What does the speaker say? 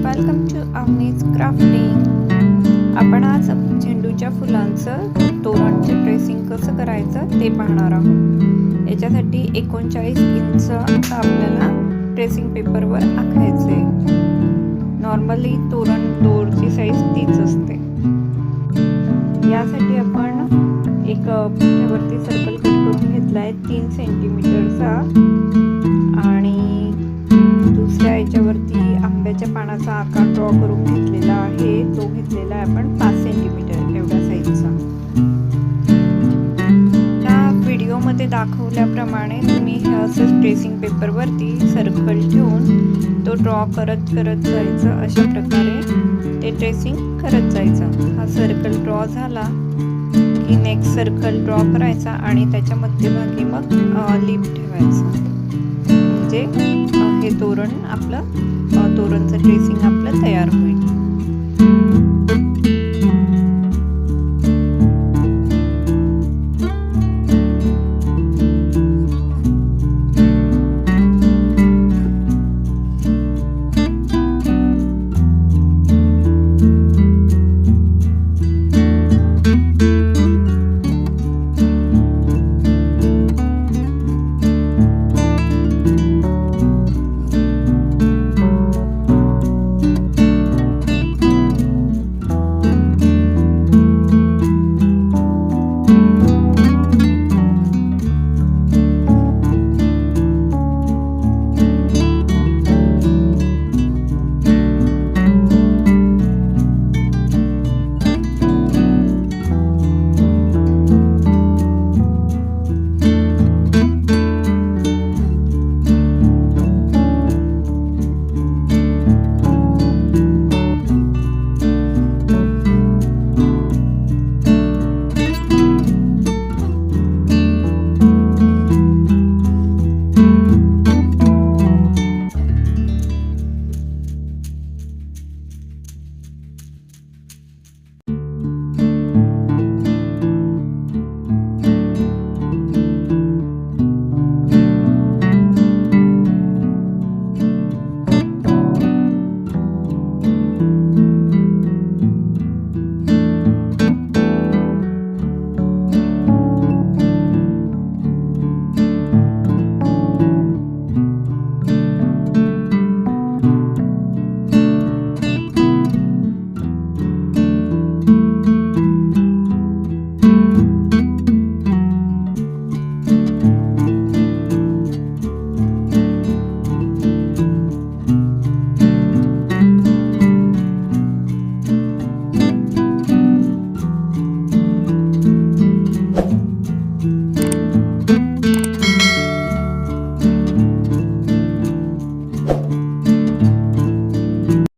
Welcome to humne's crafting. आपण आज झेंडूच्या फुलांचं तोरणचे ट्रेसिंग कसं करायचं ते पाहणार आहोत। याच्यासाठी 39 इंच आपल्याला ट्रेसिंग पेपरवर आखायचे। नॉर्मली तोरण दोरची साईज तीच असते। यासाठी आपण एक पुठ्ठ्यावरती सर्कल कट करून घेतलाय 3 सेंटीमीटरचा आणि दुसऱ्या याच्यावरती आंब्याच्या पानाचा आकार ड्रॉ करून घेतलेला आहे। तो घेतलेला आहे आपण 5 सेंटीमीटर एवढ्या साईजचा। या व्हिडिओमध्ये दाखवल्याप्रमाणे तुम्ही हे असं ट्रेसिंग पेपरवरती सर्कल ठेवून तो ड्रॉ करत जायचं। अशा प्रकारे ते ट्रेसिंग करत जायचं। हा सर्कल ड्रॉ झाला की नेक्स्ट सर्कल ड्रॉ करायचा आणि त्याच्या मध्यभागी मग लीप ठेवायचं। म्हणजे हे तोरण आपलं तोरणचं ट्रेसिंग आपलं तयार होईल।